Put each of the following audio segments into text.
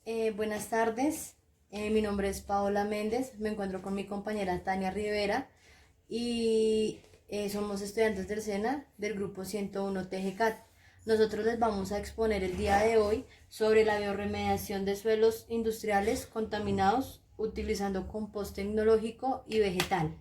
Buenas tardes, mi nombre es Paola Méndez, me encuentro con mi compañera Tania Rivera y somos estudiantes del SENA del grupo 101 TGCAT. Nosotros les vamos a exponer el día de hoy sobre la biorremediación de suelos industriales contaminados utilizando compost tecnológico y vegetal.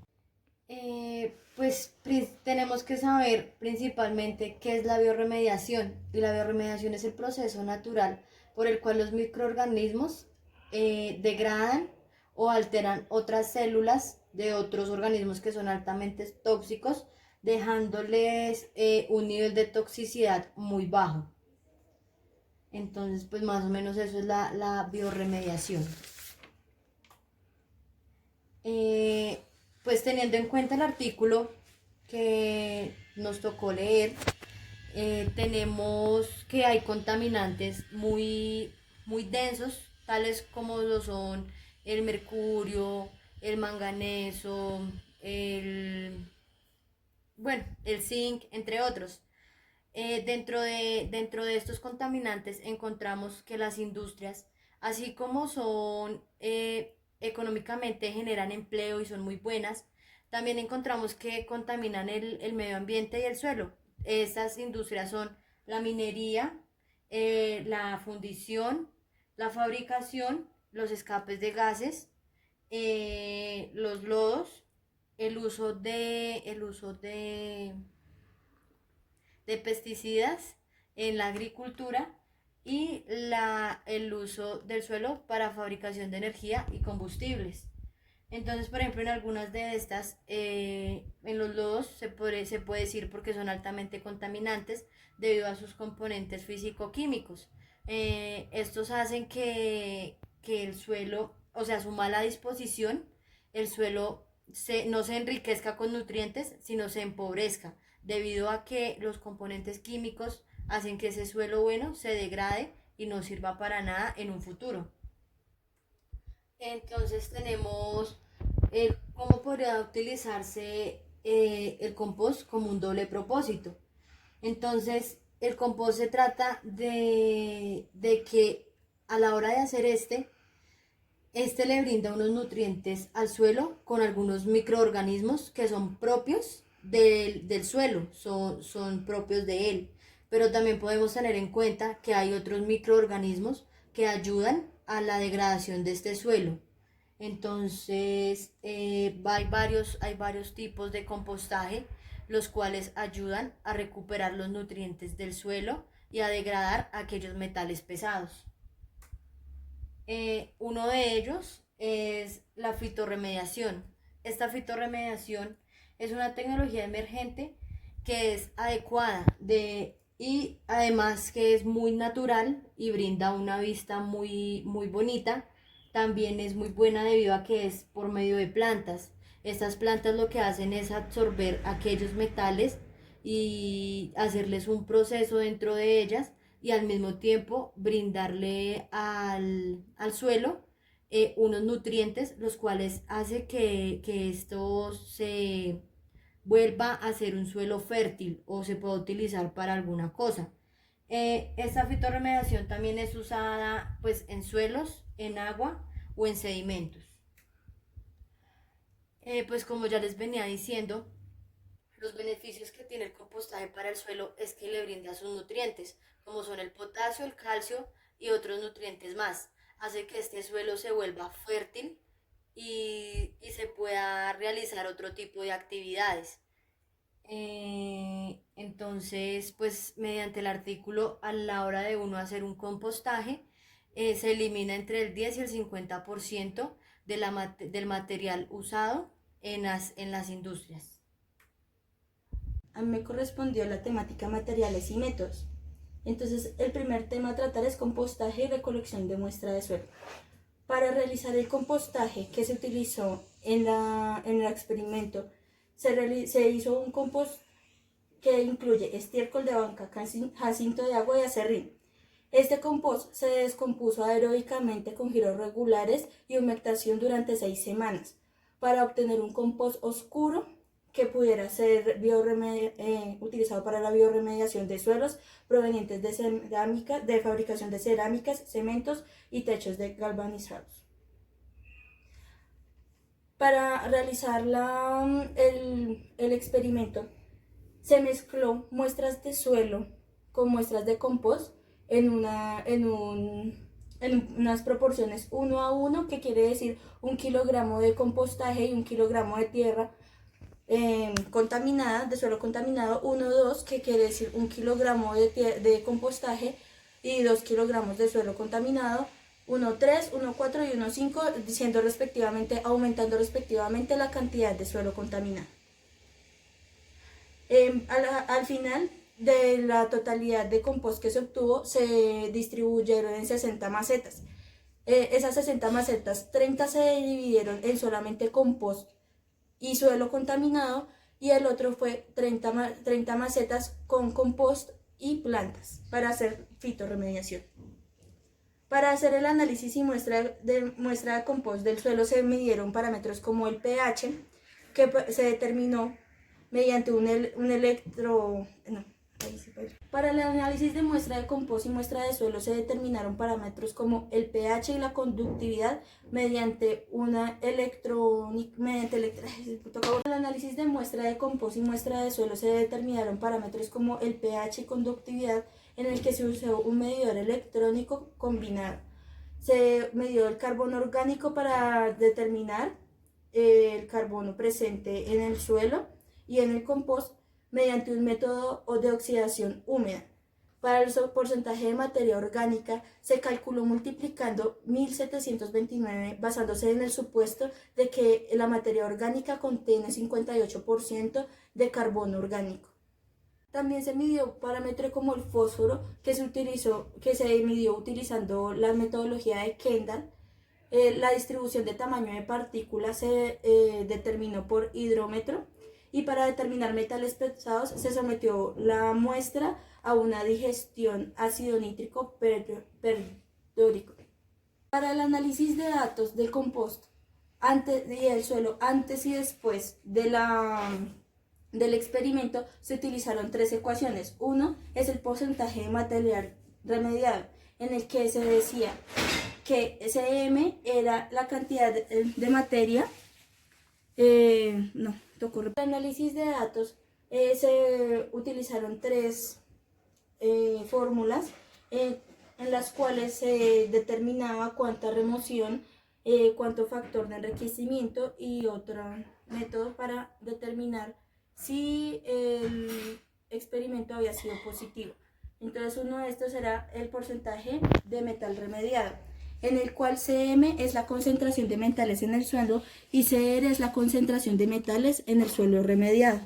Tenemos que saber principalmente qué es la biorremediación, y la biorremediación es el proceso natural por el cual los microorganismos degradan o alteran otras células de otros organismos que son altamente tóxicos, dejándoles un nivel de toxicidad muy bajo. Entonces, pues más o menos eso es la biorremediación. Eh, pues teniendo en cuenta el artículo que nos tocó leer, tenemos que hay contaminantes muy densos, tales como lo son el mercurio, el manganeso, el zinc, entre otros. Dentro de estos contaminantes encontramos que las industrias, así como son económicamente generan empleo y son muy buenas, también encontramos que contaminan el medio ambiente y el suelo. Estas industrias son la minería, la fundición, la fabricación, los escapes de gases, los lodos, el uso de pesticidas en la agricultura y el uso del suelo para fabricación de energía y combustibles. Entonces, por ejemplo, en algunas de estas, en los lodos se puede decir porque son altamente contaminantes debido a sus componentes físico-químicos. Estos hacen que el suelo, o sea, su mala disposición, el suelo no se enriquezca con nutrientes, sino se empobrezca, debido a que los componentes químicos hacen que ese suelo bueno se degrade y no sirva para nada en un futuro. Entonces tenemos cómo podría utilizarse el compost como un doble propósito. Entonces, el compost se trata de que a la hora de hacer este le brinda unos nutrientes al suelo con algunos microorganismos que son propios del suelo, son propios de él. Pero también podemos tener en cuenta que hay otros microorganismos que ayudan a la degradación de este suelo. Entonces, hay varios tipos de compostaje, los cuales ayudan a recuperar los nutrientes del suelo y a degradar aquellos metales pesados. Uno de ellos es la fitorremediación. Esta fitorremediación es una tecnología emergente que es adecuada y además que es muy natural y brinda una vista muy bonita. También es muy buena debido a que es por medio de plantas. Estas plantas lo que hacen es absorber aquellos metales y hacerles un proceso dentro de ellas y al mismo tiempo brindarle al suelo unos nutrientes, los cuales hace que esto se vuelva a ser un suelo fértil o se pueda utilizar para alguna cosa. Esta fitorremediación también es usada pues en suelos, en agua o en sedimentos. Pues como ya les venía diciendo, los beneficios que tiene el compostaje para el suelo es que le brinda sus nutrientes, como son el potasio, el calcio y otros nutrientes más. Hace que este suelo se vuelva fértil y se pueda realizar otro tipo de actividades. Entonces, pues mediante el artículo, a la hora de uno hacer un compostaje, se elimina entre el 10 y el 50% del material usado en las industrias. A mí me correspondió la temática materiales y métodos. Entonces, el primer tema a tratar es compostaje y recolección de muestra de suelo. Para realizar el compostaje que se utilizó en el experimento, se hizo un compost que incluye estiércol de banca, jacinto de agua y acerrín. Este compost se descompuso aeróbicamente con giros regulares y humectación durante 6 semanas para obtener un compost oscuro que pudiera ser utilizado para la biorremediación de suelos provenientes de cerámica, de fabricación de cerámicas, cementos y techos galvanizados. Para realizar el experimento, se mezcló muestras de suelo con muestras de compost en unas proporciones 1:1, que quiere decir 1 kilogramo de compostaje y 1 kilogramo de tierra contaminada, de suelo contaminado. 1:2, que quiere decir 1 kilogramo de compostaje y 2 kilogramos de suelo contaminado. 1:3, 1:4 y 1:5, aumentando respectivamente la cantidad de suelo contaminado. Al final de la totalidad de compost que se obtuvo, se distribuyeron en 60 macetas. Esas 60 macetas, 30 se dividieron en solamente compost y suelo contaminado, y el otro fue 30 macetas con compost y plantas para hacer fitorremediación. Para hacer el análisis y muestra de compost del suelo, se midieron parámetros como el pH, que se determinó mediante Para el análisis de muestra de compost y muestra de suelo, se determinaron parámetros como el pH y la conductividad mediante el análisis de muestra de compost y muestra de suelo, se determinaron parámetros como el pH y conductividad, en el que se usó un medidor electrónico combinado. Se midió el carbono orgánico para determinar el carbono presente en el suelo y en el compost mediante un método de oxidación húmeda. Para el porcentaje de materia orgánica, se calculó multiplicando 1729, basándose en el supuesto de que la materia orgánica contiene 58% de carbono orgánico. También se midió parámetros como el fósforo, que se midió utilizando la metodología de Kendall. La distribución de tamaño de partículas se determinó por hidrómetro, y para determinar metales pesados se sometió la muestra a una digestión ácido nítrico periódico. Para el análisis de datos del compost y el suelo antes y después del experimento, se utilizaron 3 ecuaciones. Uno es el porcentaje de material remediado, en el que se decía que Cm era la cantidad de materia. Para el análisis de datos se utilizaron 3 fórmulas en las cuales se determinaba cuánta remoción, cuánto factor de enriquecimiento y otro método para determinar si el experimento había sido positivo. Entonces, uno de estos era el porcentaje de metal remediado, en el cual Cm es la concentración de metales en el suelo y Cr es la concentración de metales en el suelo remediado.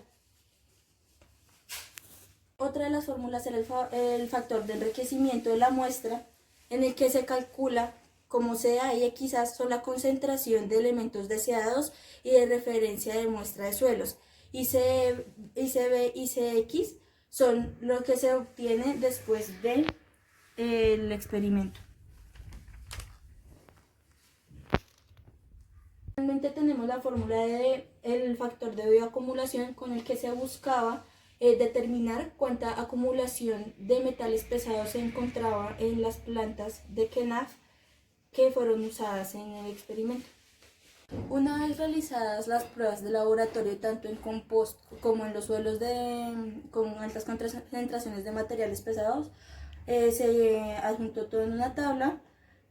Otra de las fórmulas era el factor de enriquecimiento de la muestra, en el que se calcula como Ca y Xa son la concentración de elementos deseados y de referencia de muestra de suelos, y Cb y Cx son lo que se obtiene después del experimento. Finalmente tenemos la fórmula del factor de bioacumulación, con el que se buscaba determinar cuánta acumulación de metales pesados se encontraba en las plantas de KNAF que fueron usadas en el experimento. Una vez realizadas las pruebas de laboratorio, tanto en compost como en los suelos con altas concentraciones de materiales pesados, se adjuntó todo en una tabla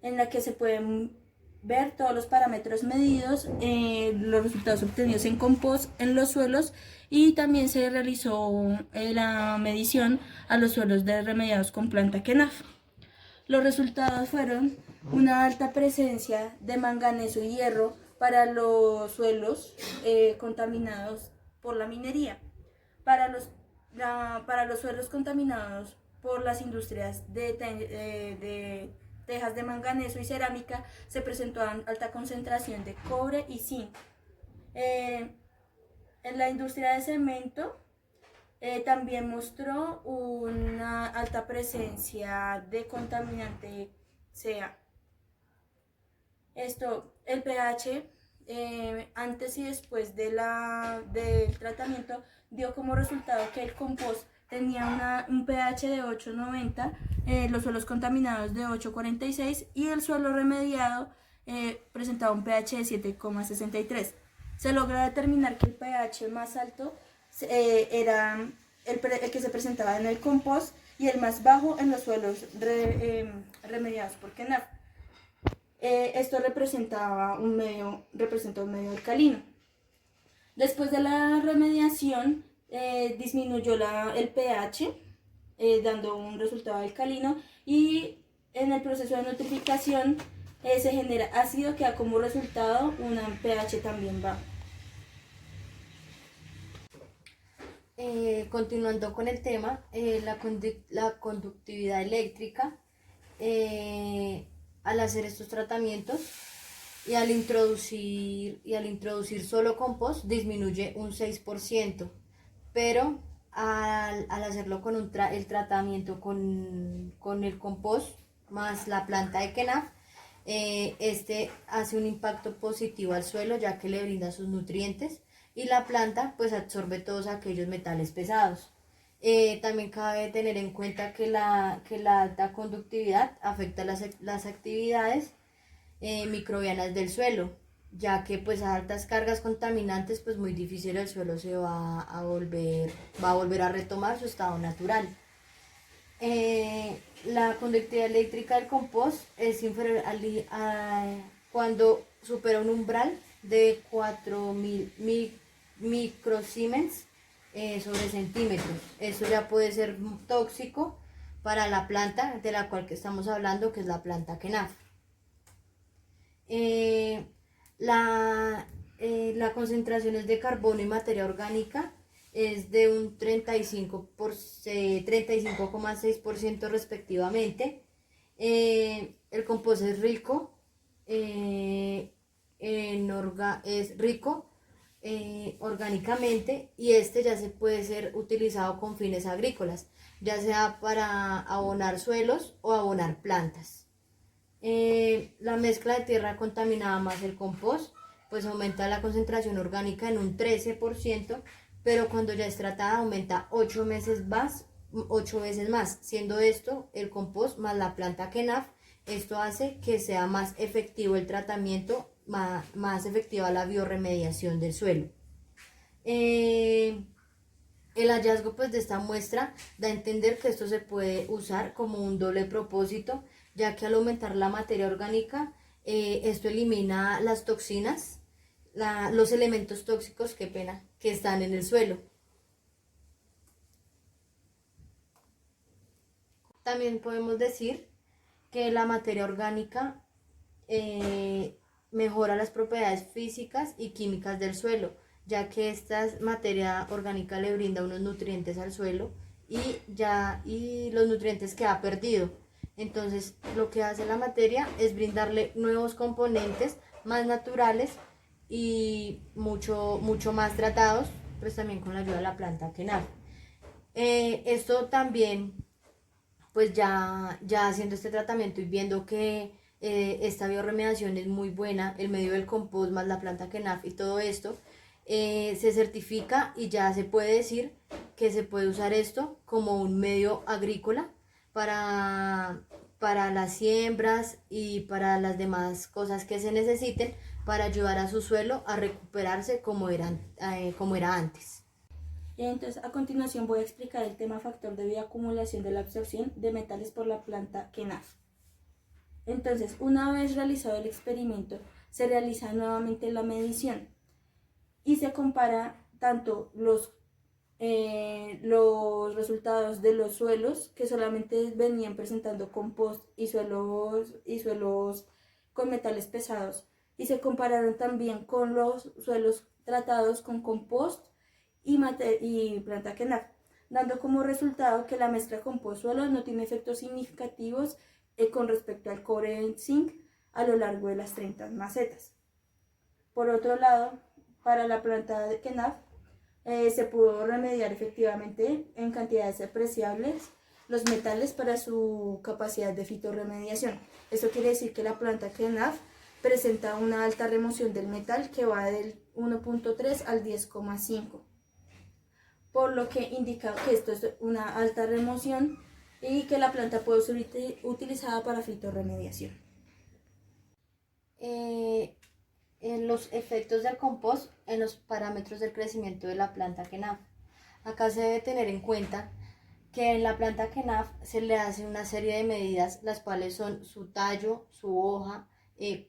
en la que se pueden ver todos los parámetros medidos, los resultados obtenidos en compost, en los suelos, y también se realizó la medición a los suelos remediados con planta KNAF. Los resultados fueron una alta presencia de manganeso y hierro para los suelos contaminados por la minería. Para los suelos contaminados por las industrias de tejas de manganeso y cerámica, se presentó alta concentración de cobre y zinc. En la industria de cemento también mostró una alta presencia de contaminante Ca. El pH antes y después del tratamiento, dio como resultado que el compost tenía un pH de 8,90, los suelos contaminados de 8,46 y el suelo remediado presentaba un pH de 7,63. Se logra determinar que el pH más alto era el que se presentaba en el compost y el más bajo en los suelos remediados por KNAF. Esto representa un medio alcalino. Después de la remediación, disminuyó el pH, dando un resultado alcalino, y en el proceso de nutrificación se genera ácido que da como resultado un pH también bajo. Continuando con el tema, la conductividad eléctrica, al hacer estos tratamientos y al introducir solo compost disminuye un 6%, pero al hacerlo con el tratamiento con el compost más la planta de KNAF, este hace un impacto positivo al suelo, ya que le brinda sus nutrientes y la planta pues absorbe todos aquellos metales pesados. También cabe tener en cuenta que la alta conductividad afecta las actividades microbianas del suelo, ya que pues a altas cargas contaminantes pues muy difícil el suelo se va a volver a retomar su estado natural. La conductividad eléctrica del compost es inferior cuando supera un umbral de 4.000 microsiemens sobre centímetros. Eso ya puede ser tóxico para la planta de la cual que estamos hablando, que es la planta KNAF. La concentraciones de carbono y materia orgánica es de un 35,6% respectivamente. El compost es rico orgánicamente, y este ya se puede ser utilizado con fines agrícolas, ya sea para abonar suelos o abonar plantas. La mezcla de tierra contaminada más el compost pues aumenta la concentración orgánica en un 13%, pero cuando ya es tratada aumenta 8 veces más, siendo esto el compost más la planta KNAF. Esto hace que sea más efectivo el tratamiento, más efectiva la biorremediación del suelo. El hallazgo pues de esta muestra da a entender que esto se puede usar como un doble propósito, ya que al aumentar la materia orgánica, esto elimina las toxinas, los elementos tóxicos, que están en el suelo. También podemos decir que la materia orgánica mejora las propiedades físicas y químicas del suelo, ya que esta materia orgánica le brinda unos nutrientes al suelo y los nutrientes que ha perdido. Entonces lo que hace la materia es brindarle nuevos componentes más naturales y mucho más tratados, pues también con la ayuda de la planta KNAF. Esto también, pues ya haciendo este tratamiento y viendo que esta biorremediación es muy buena, el medio del compost más la planta KNAF y todo esto, se certifica y ya se puede decir que se puede usar esto como un medio agrícola para las siembras y para las demás cosas que se necesiten para ayudar a su suelo a recuperarse como era antes. Entonces, a continuación voy a explicar el tema factor de bioacumulación de la absorción de metales por la planta KNAF. Entonces, una vez realizado el experimento, se realiza nuevamente la medición y se compara tanto los resultados de los suelos que solamente venían presentando compost y suelos con metales pesados, y se compararon también con los suelos tratados con compost y planta KNAF, dando como resultado que la mezcla compost-suelo no tiene efectos significativos con respecto al cobre y zinc a lo largo de las 30 macetas. Por otro lado, para la planta de KNAF se pudo remediar efectivamente en cantidades apreciables los metales para su capacidad de fitorremediación. Esto quiere decir que la planta KNAF presenta una alta remoción del metal que va del 1.3 al 10,5, por lo que indica que esto es una alta remoción y que la planta puede ser utilizada para fitorremediación. En los efectos del compost en los parámetros del crecimiento de la planta KENAF. Acá se debe tener en cuenta que en la planta KENAF se le hace una serie de medidas, las cuales son su tallo, su hoja,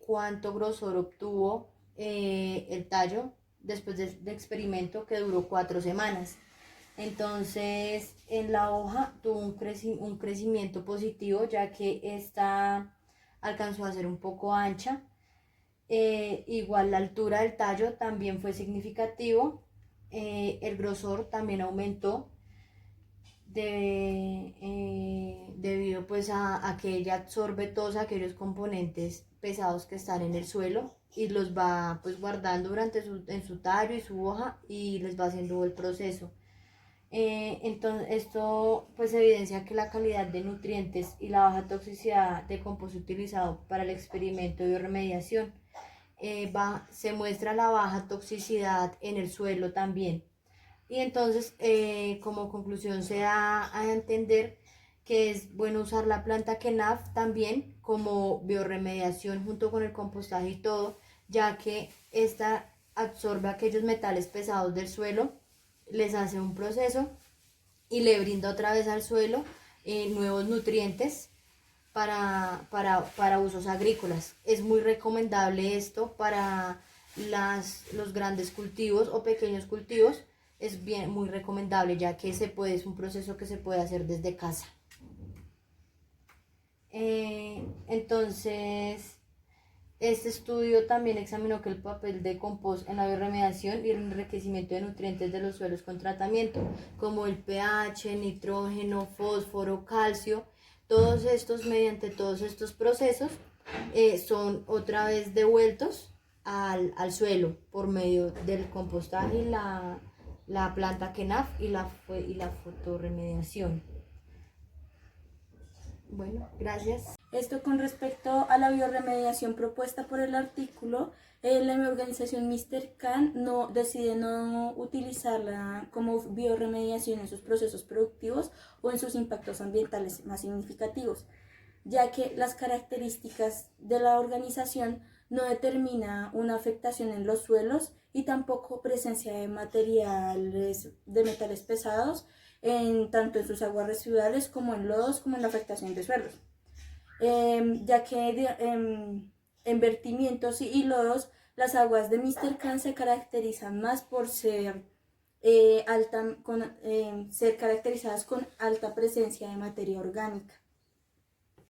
cuánto grosor obtuvo el tallo después del experimento que duró 4 semanas. Entonces, en la hoja tuvo un crecimiento positivo, ya que esta alcanzó a ser un poco ancha. Igual la altura del tallo también fue significativo. El grosor también aumentó debido pues a que ella absorbe todos aquellos componentes pesados que están en el suelo y los va pues guardando en su tallo y su hoja y les va haciendo el proceso. Entonces esto pues evidencia que la calidad de nutrientes y la baja toxicidad de compost utilizado para el experimento de bioremediación. Se muestra la baja toxicidad en el suelo también. Y entonces, como conclusión, se da a entender que es bueno usar la planta KENAF también como bioremediación junto con el compostaje y todo, ya que esta absorbe aquellos metales pesados del suelo, les hace un proceso y le brinda otra vez al suelo nuevos nutrientes para usos agrícolas. Es muy recomendable esto para los grandes cultivos o pequeños cultivos. Es muy recomendable, ya que es un proceso que se puede hacer desde casa. Entonces, este estudio también examinó que el papel de compost en la bioremediación y el enriquecimiento de nutrientes de los suelos con tratamiento, como el pH, nitrógeno, fósforo, calcio, mediante todos estos procesos, son otra vez devueltos al suelo por medio del compostaje y la planta KENAF y la fotorremediación. Bueno, gracias. Esto con respecto a la bioremediación propuesta por el artículo, la organización Mr. Can decide no utilizarla como bioremediación en sus procesos productivos o en sus impactos ambientales más significativos, ya que las características de la organización no determina una afectación en los suelos y tampoco presencia de metales pesados tanto en sus aguas residuales como en lodos, como en la afectación de suelos. Ya que en vertimientos y lodos, las aguas de Mr. Can se caracterizan más por ser caracterizadas con alta presencia de materia orgánica.